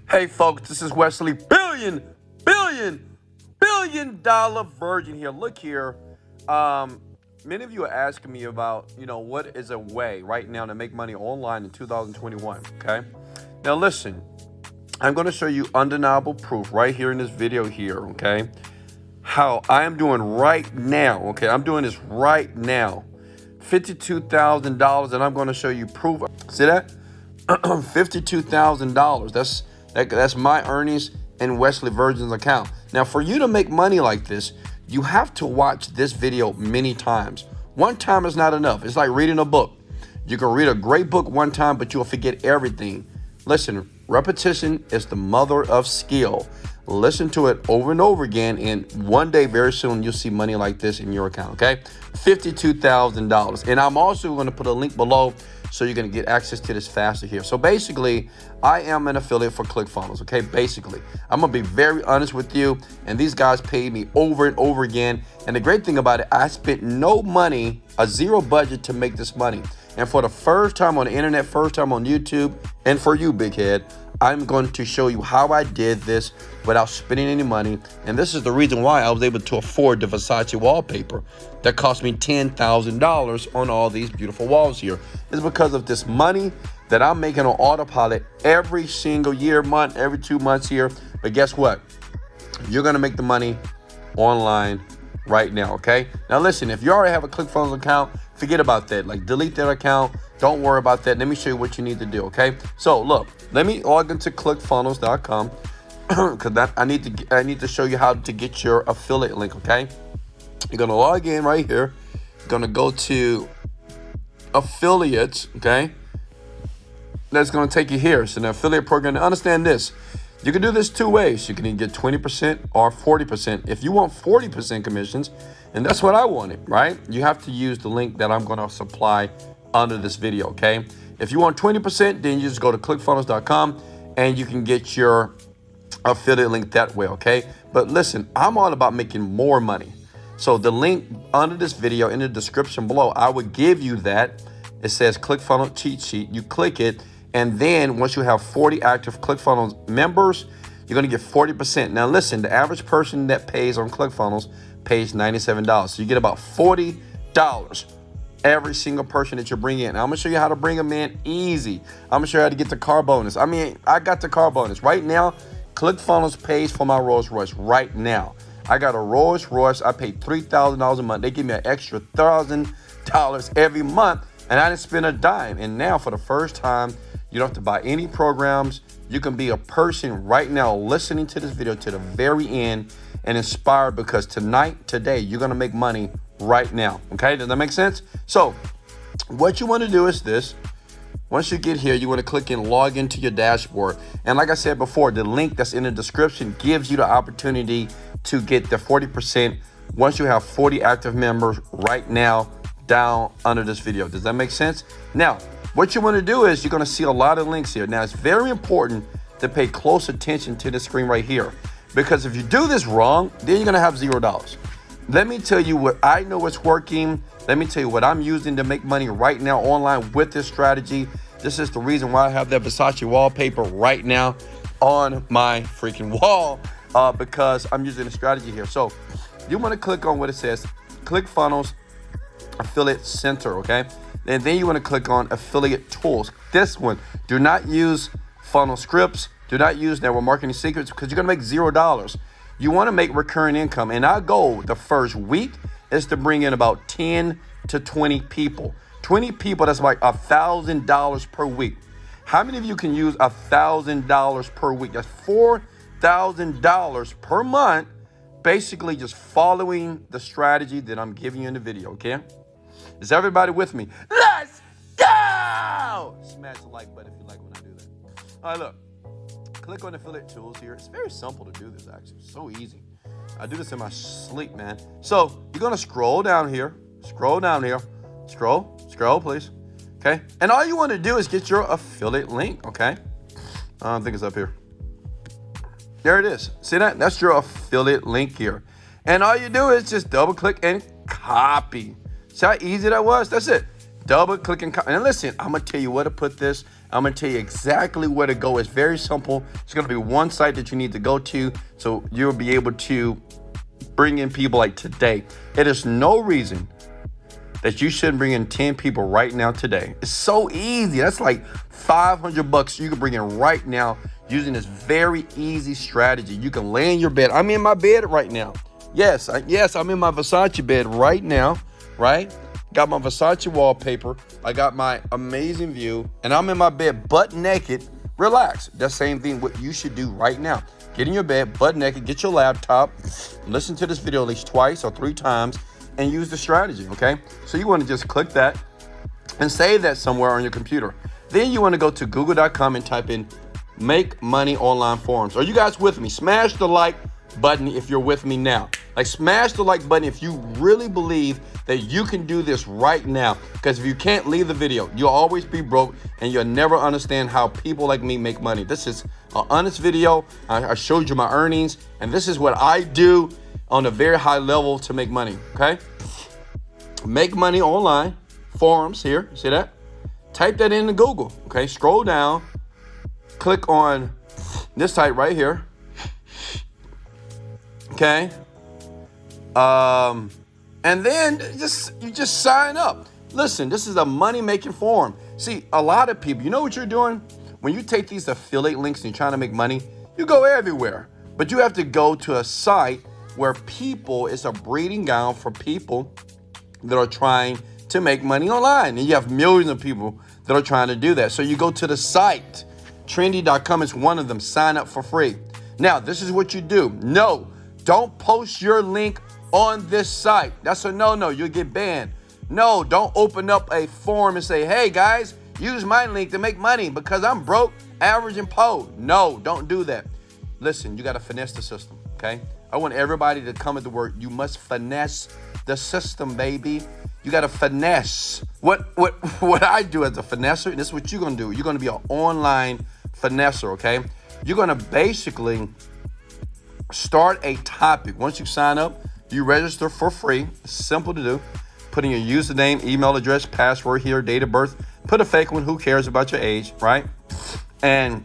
Hey folks, this is Wesley billion dollar virgin here. Look here. Many of you are asking me about, what is a way right now to make money online in 2021. Okay. Now listen, I'm going to show you undeniable proof right here in this video here. Okay. How I am doing right now. Okay. I'm doing this right now. $52,000, and I'm going to show you proof. See that? $52,000. That's my earnings in Wesley Virgin's account. Now, for you to make money like this, you have to watch this video many times. One time is not enough. It's like reading a book. You can read a great book one time, but you'll forget everything. Listen, repetition is the mother of skill. Listen to it over and over again, and one day, very soon, you'll see money like this in your account, okay? $52,000. And I'm also going to put a link below so you're going to get access to this faster here. So basically, I am an affiliate for ClickFunnels, okay? Basically, I'm going to be very honest with you, and these guys paid me over and over again. And the great thing about it, I spent no money, a zero budget to make this money. And for the first time on the internet, first time on YouTube, and for you, big head, I'm going to show you how I did this without spending any money. And this is the reason why I was able to afford the Versace wallpaper that cost me $10,000 on all these beautiful walls here. It's because of this money that I'm making on autopilot every single year, month, every 2 months here. But guess what? You're going to make the money online right now, okay? Now listen, if you already have a ClickFunnels account, forget about that. Like, delete that account. Don't worry about that. Let me show you what you need to do, okay? So look, let me log into clickfunnels.com because I need to show you how to get your affiliate link, okay? You're gonna log in right here. You're gonna go to affiliates, okay? That's gonna take you here. So the affiliate program. Now understand this. You can do this two ways. You can either get 20% or 40%. If you want 40% commissions, and that's what I wanted, right? You have to use the link that I'm gonna supply under this video, okay? If you want 20%, then you just go to clickfunnels.com and you can get your affiliate link that way, okay? But listen, I'm all about making more money. So the link under this video in the description below, I would give you that. It says ClickFunnels cheat sheet. You click it, and then once you have 40 active ClickFunnels members, you're gonna get 40%. Now listen, the average person that pays on ClickFunnels pays $97. So you get about $40 every single person that you bring in. Now, I'm gonna show you how to bring them in easy. I'm gonna show you how to get the car bonus. I got the car bonus. Right now, ClickFunnels pays for my Rolls Royce right now. I got a Rolls Royce. I paid $3,000 a month. They give me an extra $1,000 every month, and I didn't spend a dime. And now, for the first time, you don't have to buy any programs. You can be a person right now listening to this video to the very end and inspired, because today, you're gonna make money right now. Okay, does that make sense? So what you want to do is this. Once you get here, you want to click and log into your dashboard. And like I said before, the link that's in the description gives you the opportunity to get the 40% once you have 40 active members right now down under this video. Does that make sense? Now, what you want to do is you're going to see a lot of links here. Now, it's very important to pay close attention to the screen right here, because if you do this wrong, then you're going to have $0. Let me tell you what I know is working. Let me tell you what I'm using to make money right now online with this strategy. This is the reason why I have that Versace wallpaper right now on my freaking wall, because I'm using a strategy here. So you want to click on what it says, ClickFunnels Affiliate Center, okay? And then you want to click on Affiliate Tools. This one, do not use funnel scripts. Do not use network marketing secrets, because you're going to make $0. You want to make recurring income. And our goal the first week is to bring in about 10 to 20 people. 20 people, that's like $1,000 per week. How many of you can use $1,000 per week? That's $4,000 per month, basically just following the strategy that I'm giving you in the video, okay? Is everybody with me? Let's go! Smash the like button if you like when I do that. All right, look. Click on affiliate tools here. It's very simple to do this, actually. So easy. I do this in my sleep, man. So you're gonna scroll down here. Scroll, please. Okay. And all you want to do is get your affiliate link. Okay. I think it's up here. There it is. See that? That's your affiliate link here. And all you do is just double click and copy. See how easy that was? That's it. Double click and copy. And listen, I'm gonna tell you where to put this. I'm going to tell you exactly where to go. It's very simple. It's going to be one site that you need to go to, so you'll be able to bring in people like today. It is no reason that you shouldn't bring in 10 people right now today. It's so easy. That's like $500 you can bring in right now using this very easy strategy. You can lay in your bed. I'm in my bed right now. Yes, I'm in my Versace bed right now, right? Got my Versace wallpaper. I got my amazing view, and I'm in my bed butt naked. Relax. That same thing what you should do right now. Get in your bed butt naked, get your laptop, listen to this video at least twice or 3 times, and use the strategy, okay? So you want to just click that and save that somewhere on your computer. Then you want to go to google.com and type in Make Money Online Forums. Are you guys with me? Smash the like button if you're with me now. Like, smash the like button if you really believe that you can do this right now. Because if you can't, leave the video. You'll always be broke and you'll never understand how people like me make money. This is an honest video. I showed you my earnings, and this is what I do on a very high level to make money, okay? Make Money Online Forums here. See that? Type that into Google, okay? Scroll down. Click on this site right here. Okay? And then you just sign up. Listen, this is a money-making forum. See, a lot of people, you know what you're doing? When you take these affiliate links and you're trying to make money, you go everywhere. But you have to go to a site where people, it's a breeding ground for people that are trying to make money online. And you have millions of people that are trying to do that. So you go to the site. Trendy.com is one of them. Sign up for free. Now, this is what you do. No, don't post your link on this site. That's a no-no. You'll get banned. No, don't open up a forum and say, hey, guys, use my link to make money because I'm broke, average, and poor. No, don't do that. Listen, you got to finesse the system, okay? I want everybody to come at the word. You must finesse the system, baby. You got to finesse. What I do as a finesser, and this is what you're going to do. You're going to be an online finesser, okay? You're going to basically start a topic. Once you sign up, you register for free. It's simple to do. Put in your username, email address, password here, date of birth. Put a fake one. Who cares about your age, right? And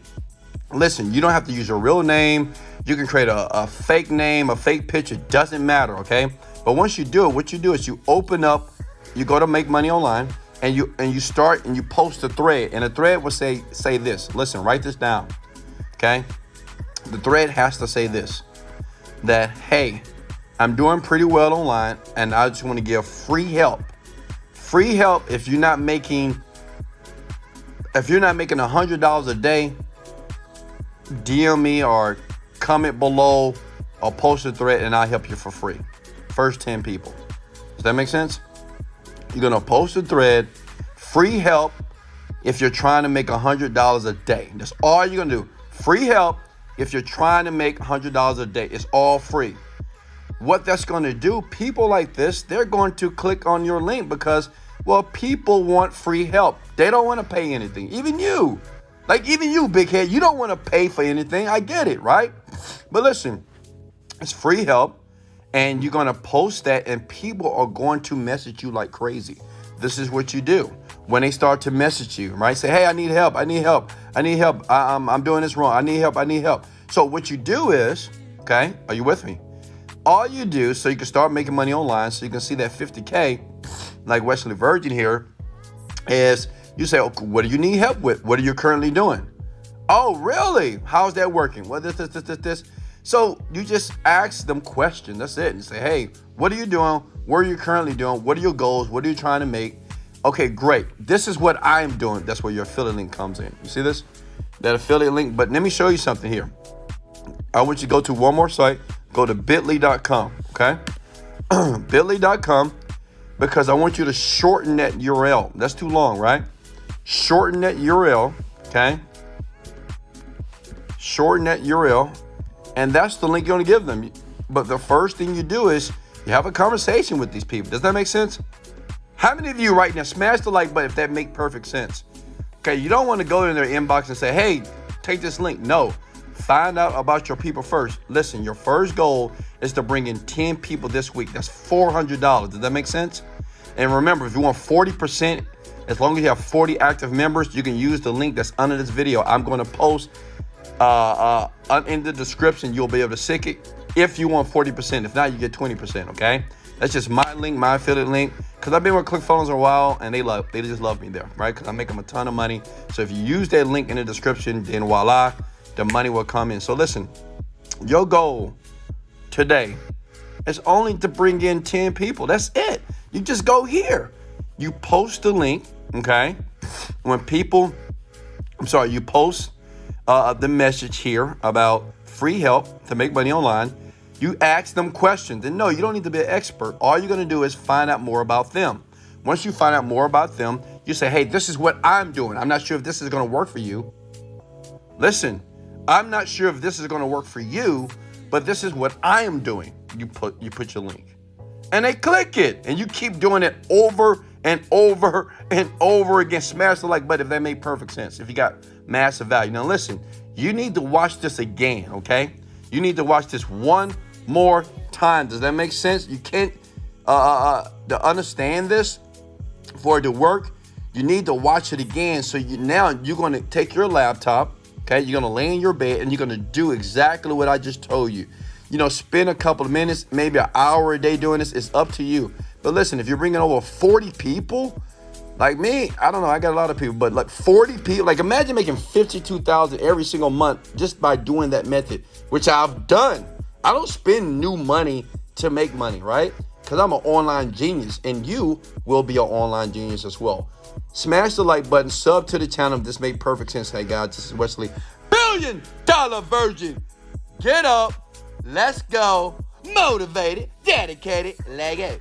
listen, you don't have to use your real name. You can create a fake name, a fake picture. Doesn't matter, okay? But once you do it, what you do is you open up, you go to Make Money Online, and you start and you post a thread. And the thread will say this. Listen, write this down, okay? The thread has to say this, that, hey, I'm doing pretty well online, and I just want to give free help. Free help if you're not making $100 a day. DM me or comment below or post a thread, and I'll help you for free. First 10 people. Does that make sense? You're gonna post a thread, free help if you're trying to make $100 a day. That's all you're gonna do. Free help if you're trying to make $100 a day. It's all free. What that's going to do, people like this, they're going to click on your link because, well, people want free help. They don't want to pay anything. Even you, big head, you don't want to pay for anything. I get it, right? But listen, it's free help, and you're going to post that, and people are going to message you like crazy. This is what you do. When they start to message you, right? Say, hey, I need help. I'm doing this wrong. I need help. So what you do is, okay, are you with me? All you do, so you can start making money online, so you can see that 50K, like Wesley Virgin here, is you say, okay, what do you need help with? What are you currently doing? Oh, really? How's that working? Well, this. So you just ask them questions. That's it. And say, hey, what are you doing? What are you currently doing? What are your goals? What are you trying to make? Okay, great. This is what I'm doing. That's where your affiliate link comes in. You see this? That affiliate link. But let me show you something here. I want you to go to one more site. Go to bit.ly.com, okay? bit.ly.com, because I want you to shorten that URL. That's too long, right? Shorten that URL, okay? Shorten that URL, and that's the link you're going to give them. But the first thing you do is you have a conversation with these people. Does that make sense? How many of you right now, smash the like button if that makes perfect sense? Okay, you don't want to go in their inbox and say, hey, take this link. No. Find out about your people first. Listen, your first goal is to bring in 10 people this week. That's $400. Does that make sense? And remember, if you want 40% As long as you have 40 active members, you can use the link that's under this video. I'm going to post in the description. You'll be able to stick it if you want 40%. If not, you get 20%, okay? That's just my link, my affiliate link, because I've been with ClickFunnels a while, and they just love me there, right? Because I make them a ton of money. So if you use that link in the description, then voila, the money will come in. So listen, your goal today is only to bring in 10 people. That's it. You just go here. You post the link, okay? You post the message here about free help to make money online. You ask them questions. And no, you don't need to be an expert. All you're going to do is find out more about them. Once you find out more about them, you say, hey, this is what I'm doing. I'm not sure if this is going to work for you. Listen, I'm not sure if this is going to work for you, but this is what I am doing. You put your link. And they click it. And you keep doing it over and over and over again. Smash the like button if that made perfect sense. If you got massive value. Now listen, you need to watch this again, okay? You need to watch this one more time. Does that make sense? You can't to understand this for it to work. You need to watch it again. So now you're going to take your laptop, okay? You're going to lay in your bed and you're going to do exactly what I just told you. You know, spend a couple of minutes, maybe an hour a day doing this. It's up to you. But listen, if you're bringing over 40 people, like me, I don't know, I got a lot of people, but like 40 people, like imagine making $52,000 every single month just by doing that method, which I've done. I don't spend new money to make money, right? Because I'm an online genius, and you will be an online genius as well. Smash the like button, sub to the channel if this made perfect sense. Hey guys, this is Wesley, $1 billion Virgin. Get up, let's go, motivated, dedicated, leg out.